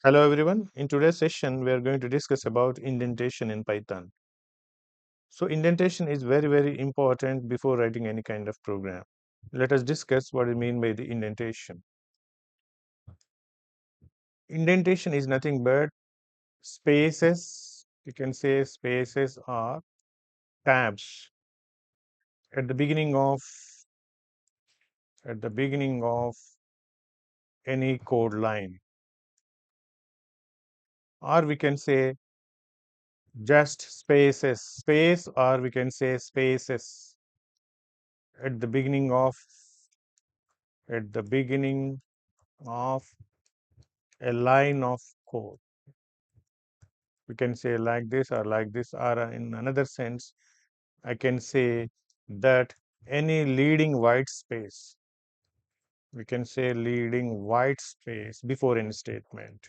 Hello everyone. In today's session, we are going to discuss about indentation in Python. So indentation is very important before writing any kind of program. Let us discuss what we mean by the indentation. Indentation is nothing but spaces. You can say spaces or tabs at the beginning of any code line, or we can say just space, or we can say spaces at the beginning of of a line of code. We can say like this or like this, or in another sense, I can say that any leading white space, we can say leading white space before any statement.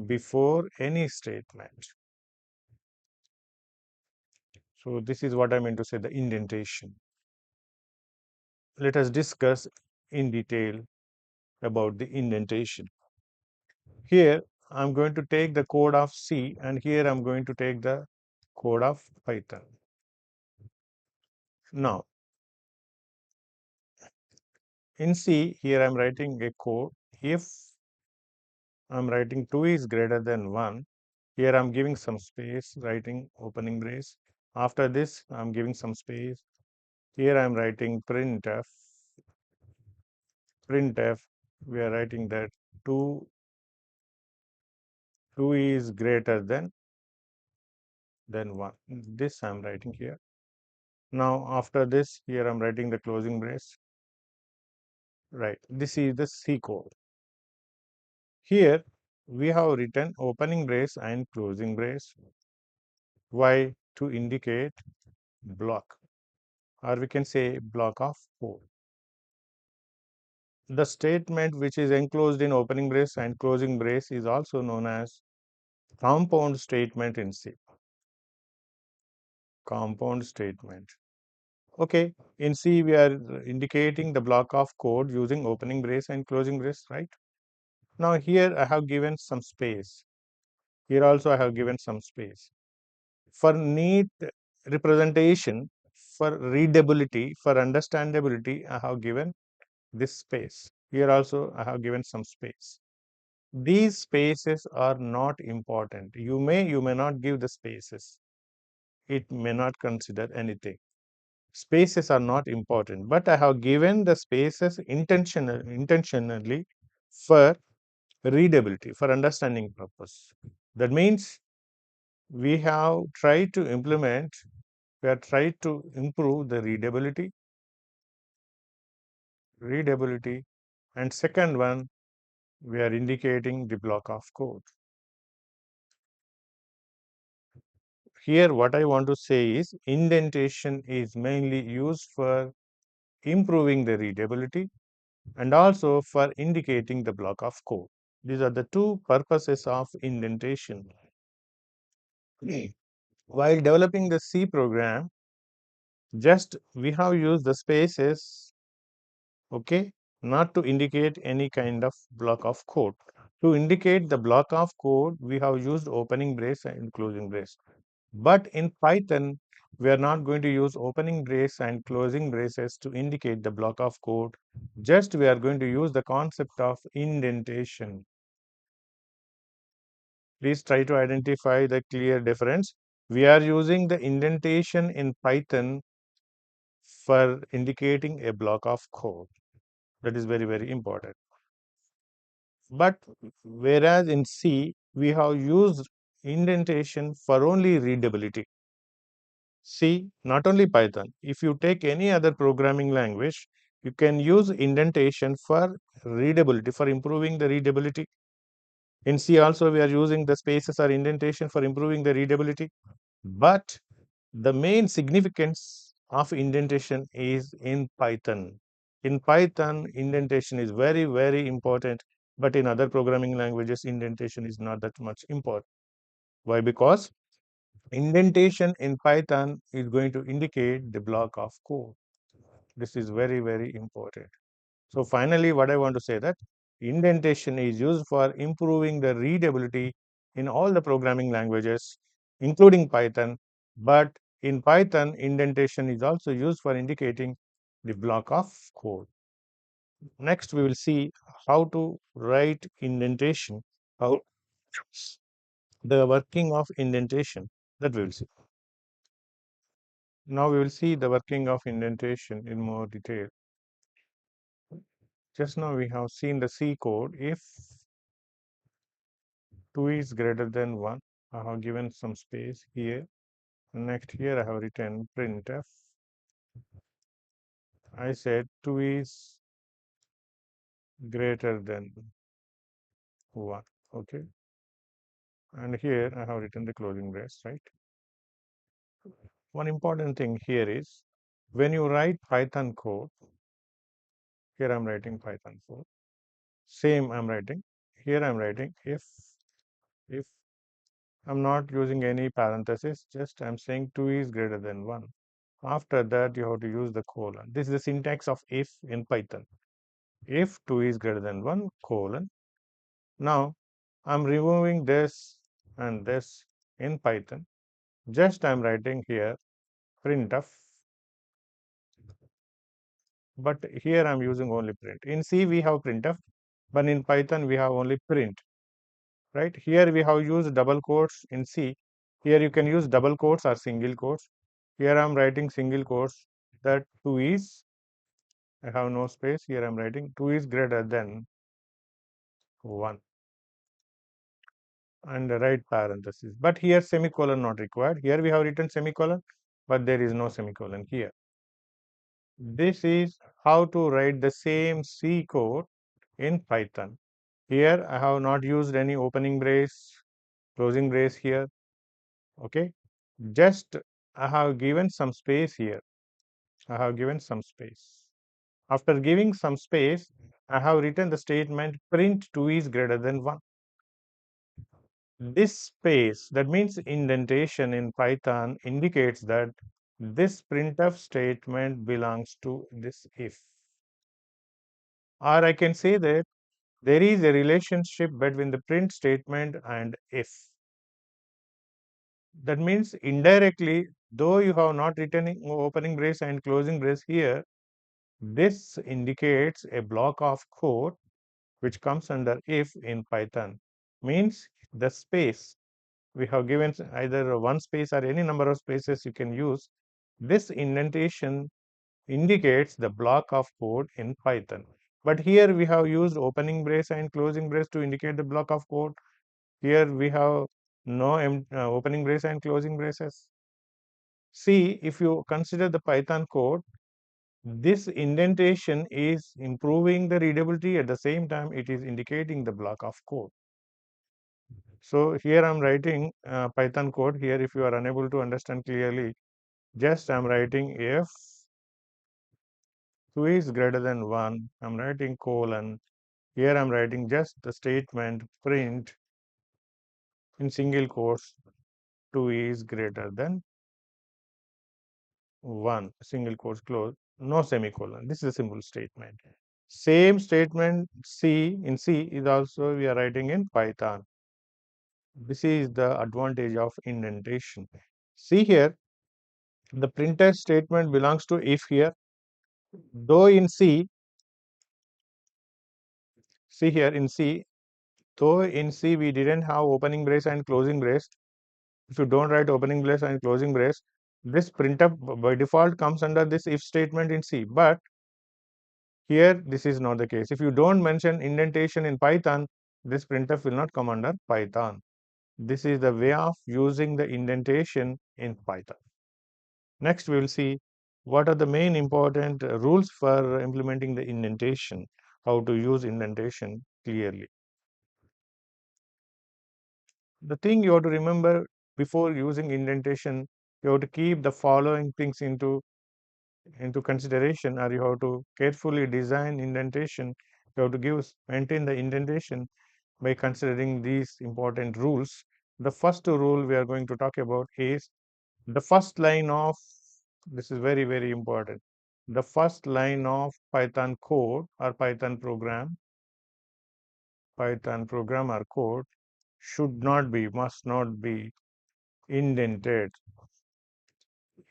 Before any statement. So this is what I meant to say, the indentation. Let us discuss in detail about the indentation. Here I'm going to take the code of C, and here I'm going to take the code of Python. Now, in C, here I'm writing a code. If I'm writing 2 is greater than 1, here I'm giving some space, writing opening brace. After this, I'm giving some space. Here I'm writing printf. Printf, we are writing that 2 is greater than 1. This I'm writing here. Now, after this, here I'm writing the closing brace. Right, this is the C code. Here, we have written opening brace and closing brace. Why? To indicate block, or we can say block of code. The statement which is enclosed in opening brace and closing brace is also known as compound statement in C. Compound statement. Okay, in C we are indicating the block of code using opening brace and closing brace, right? Now here I have given some space. Here also I have given some space. For neat representation, for readability, for understandability, I have given this space. Here also I have given some space. These spaces are not important. You may not give the spaces. It may not consider anything. Spaces are not important, but I have given the spaces intentionally for readability, for understanding purpose. That means we have tried to implement, we have tried to improve the readability, and second one, we are indicating the block of code. Here what I want to say is indentation is mainly used for improving the readability and also for indicating the block of code. These are the two purposes of indentation. While developing the C program, just we have used the spaces, okay, not to indicate any kind of block of code. To indicate the block of code, we have used opening brace and closing brace. But in Python, we are not going to use opening brace and closing braces to indicate the block of code. Just we are going to use the concept of indentation. Please try to identify the clear difference. We are using the indentation in Python for indicating a block of code. That is very important. But whereas in C, we have used indentation for only readability. See, not only Python, if you take any other programming language, you can use indentation for readability, for improving the readability. In C also, we are using the spaces or indentation for improving the readability. But the main significance of indentation is in Python. In Python, indentation is very important, but in other programming languages, indentation is not that much important. Why? Because indentation in Python is going to indicate the block of code. This is very important. So finally, what I want to say that Indentation is used for improving the readability in all the programming languages, including Python. But in Python, indentation is also used for indicating the block of code. Next, we will see how to write indentation, how the working of indentation, that we will see. Now we will see the working of indentation in more detail. Just now we have seen the C code. If 2 is greater than 1, I have given some space here. Next, here I have written printf. I said 2 is greater than 1. Okay. And here I have written the closing brace, right? One important thing here is when you write Python code, here I'm writing Python code. Same I'm writing. Here I'm writing if I'm not using any parenthesis, just I'm saying 2 is greater than 1. After that, you have to use the colon. This is the syntax of if in Python. If 2 is greater than 1, colon. Now, I'm removing this and this in Python. Just I'm writing here printf, but here I'm using only print. In C, we have printf, but in Python, we have only print, right? Here we have used double quotes in C. Here you can use double quotes or single quotes. Here I'm writing single quotes that 2 is, I have no space. Here I'm writing 2 is greater than 1 and the right parenthesis. But here semicolon not required. Here we have written semicolon, but there is no semicolon here. This is how to write the same C code in Python. Here I have not used any opening brace, closing brace here. Okay, just I have given some space here. I have given some space. After giving some space, I have written the statement print 2 is greater than 1. This space, that means indentation in Python, indicates that this printf statement belongs to this if. Or I can say that there is a relationship between the print statement and if. That means indirectly, though you have not written opening brace and closing brace here, this indicates a block of code which comes under if in Python. Means the space we have given either one space or any number of spaces you can use. This indentation indicates the block of code in Python. But here we have used opening brace and closing brace to indicate the block of code. Here we have no opening brace and closing braces. See, if you consider the Python code, this indentation is improving the readability. At the same time, it is indicating the block of code. So here I'm writing Python code. Here, if you are unable to understand clearly, just I'm writing if 2 is greater than 1, I'm writing colon. Here I'm writing just the statement print in single quotes 2 is greater than 1, single quotes close, no semicolon. This is a simple statement. Same statement C in C is also we are writing in Python. This is the advantage of indentation. See here, the printf statement belongs to if here. Though in C, see here in C, though in C we didn't have opening brace and closing brace. If you don't write opening brace and closing brace, this printf by default comes under this if statement in C. But here this is not the case. If you don't mention indentation in Python, this printf will not come under Python. This is the way of using the indentation in Python. Next, we will see what are the main important rules for implementing the indentation, how to use indentation clearly. The thing you have to remember before using indentation, you have to keep the following things into consideration, or you have to carefully design indentation. You have to maintain the indentation by considering these important rules. The first rule we are going to talk about is the first line of, this is very, very important. The first line of Python code or Python program Python program or code should not be, must not be indented.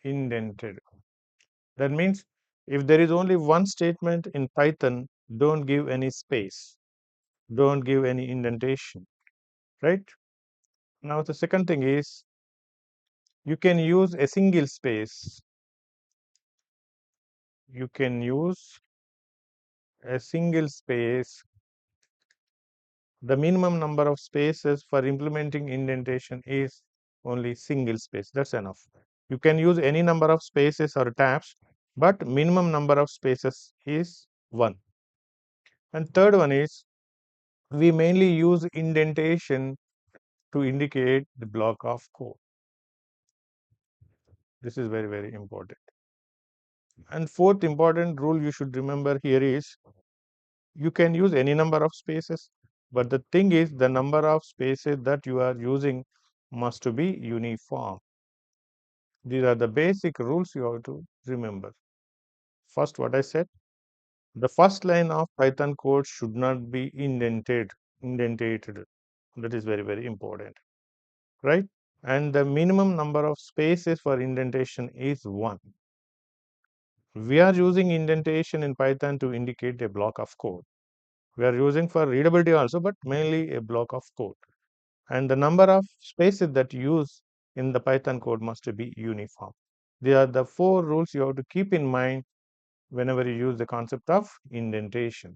Indented. That means if there is only one statement in Python, don't give any space, don't give any indentation, right? Now the second thing is you can use a single space. You can use a single space. The minimum number of spaces for implementing indentation is only single space. That's enough. You can use any number of spaces or tabs, but minimum number of spaces is 1. And third one is we mainly use indentation to indicate the block of code. This is very, very important. And fourth important rule you should remember here is you can use any number of spaces, but the thing is the number of spaces that you are using must be uniform. These are the basic rules you have to remember. First, what I said, the first line of Python code should not be indented. That is very, very important, right? And the minimum number of spaces for indentation is 1. We are using indentation in Python to indicate a block of code. We are using for readability also, but mainly a block of code. And the number of spaces that you use in the Python code must be uniform. These are the 4 rules you have to keep in mind whenever you use the concept of indentation.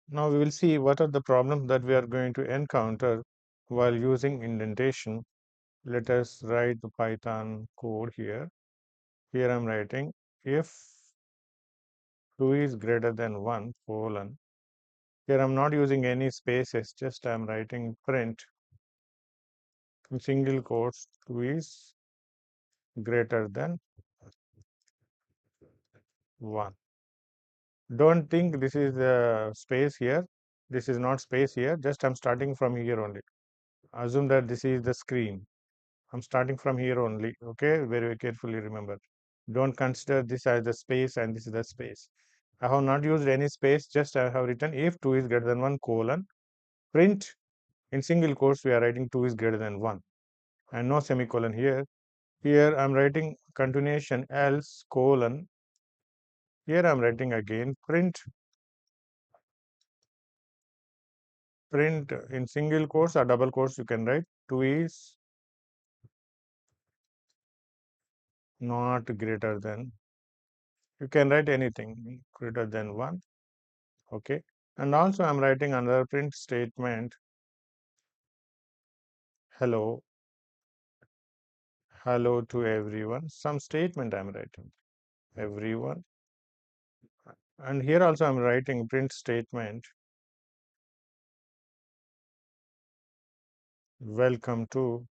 Now we will see what are the problems that we are going to encounter while using indentation. Let us write the Python code here. Here I am writing if 2 is greater than 1 colon. Here I am not using any spaces, just I am writing print in single quotes 2 is greater than 1. Don't think this is a space here. This is not space here. Just I'm starting from here only. Assume that this is the screen. I'm starting from here only. Okay, very, very carefully remember. Don't consider this as the space and this is the space. I have not used any space. Just I have written if 2 is greater than 1 colon print in single quotes. We are writing 2 is greater than 1 and no semicolon here. Here I'm writing continuation else colon. Here I'm writing again print in single quotes or double quotes you can write 2 is not greater than, you can write anything greater than 1. Okay, and also I'm writing another print statement hello to everyone, some statement I'm writing everyone, and here also I'm writing print statement welcome to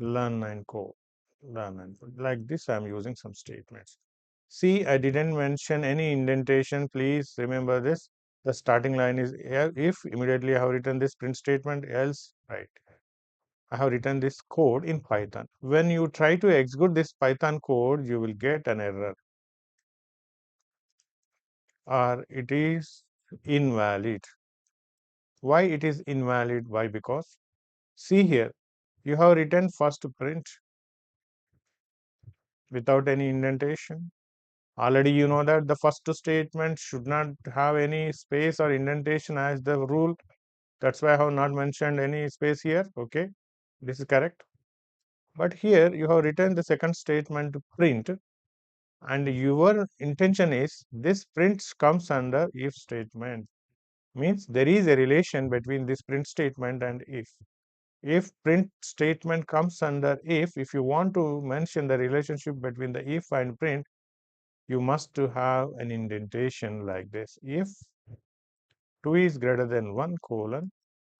LearnNCode. Like this I'm using some statements. See, I didn't mention any indentation. Please remember this. The starting line is if, immediately I have written this print statement, else, right. I have written this code in Python. When you try to execute this Python code, you will get an error or it is invalid. Why it is invalid? Why? Because see here, you have written first print without any indentation. Already you know that the first statement should not have any space or indentation as the rule. That's why I have not mentioned any space here. Okay, this is correct. But here you have written the second statement to print, and your intention is this print comes under if statement. Means there is a relation between this print statement and if. If print statement comes under if you want to mention the relationship between the if and print, you must to have an indentation like this. If 2 is greater than 1 colon,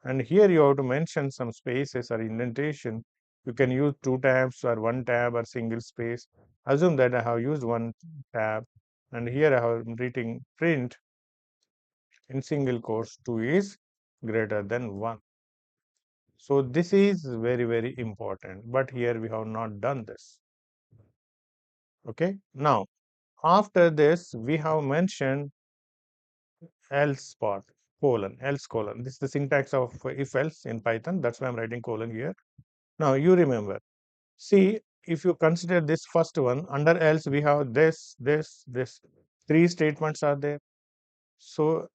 and here you have to mention some spaces or indentation. You can use 2 tabs or 1 tab or single space. Assume that I have used 1 tab, and here I have written print in single quotes 2 is greater than 1. So this is very, very important, but here we have not done this. Okay, now after this we have mentioned else part, colon, else colon. This is the syntax of if else in Python. That's why I'm writing colon here. Now you remember. See, if you consider this first one, under else we have this. Three statements are there. So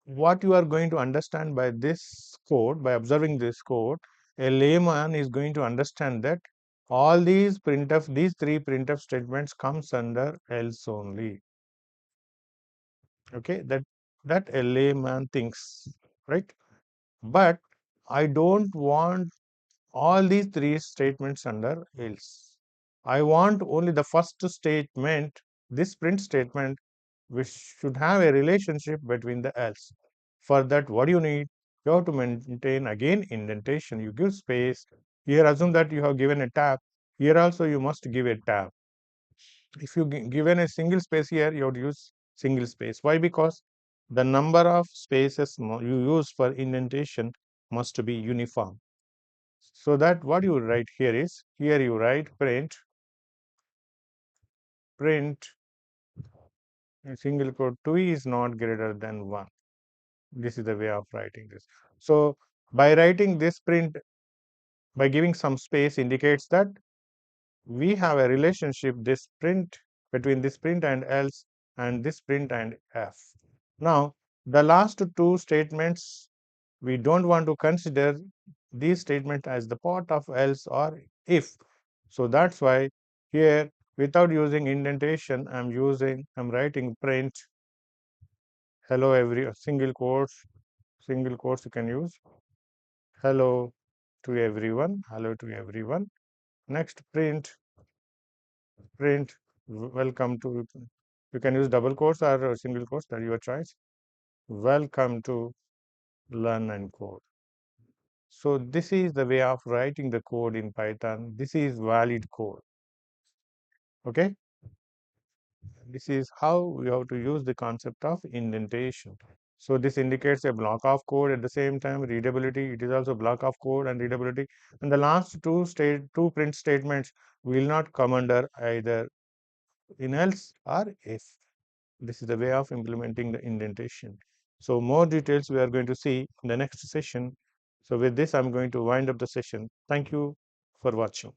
what you are going to understand by this code, by observing this code, a layman is going to understand that all these three printf statements comes under else only. Okay, that a layman thinks, right? But I don't want all these three statements under else. I want only the first statement, this print statement, which should have a relationship between the else. For that, what do you need? You have to maintain again indentation. You give space. Here, assume that you have given a tab. Here also, you must give a tab. If you given a single space here, you have to use single space. Why? Because the number of spaces you use for indentation must be uniform. So that what you write here is, here you write print in single quote 2 is not greater than 1. This is the way of writing this. So by writing this print, by giving some space indicates that we have a relationship, this print, between this print and else and this print and f. Now the last two statements, we don't want to consider these statements as the part of else or if. So that's why here, without using indentation, I'm writing print hello every single quotes you can use hello to everyone, hello to everyone. Next print welcome to, you can use double quotes or single quotes, that your choice. Welcome to LearnNCode. So this is the way of writing the code in Python. This is valid code. Okay. This is how we have to use the concept of indentation. So this indicates a block of code, at the same time readability. It is also block of code and readability. And the last two print statements will not come under either in else or if. This is the way of implementing the indentation. So more details we are going to see in the next session. So with this, I'm going to wind up the session. Thank you for watching.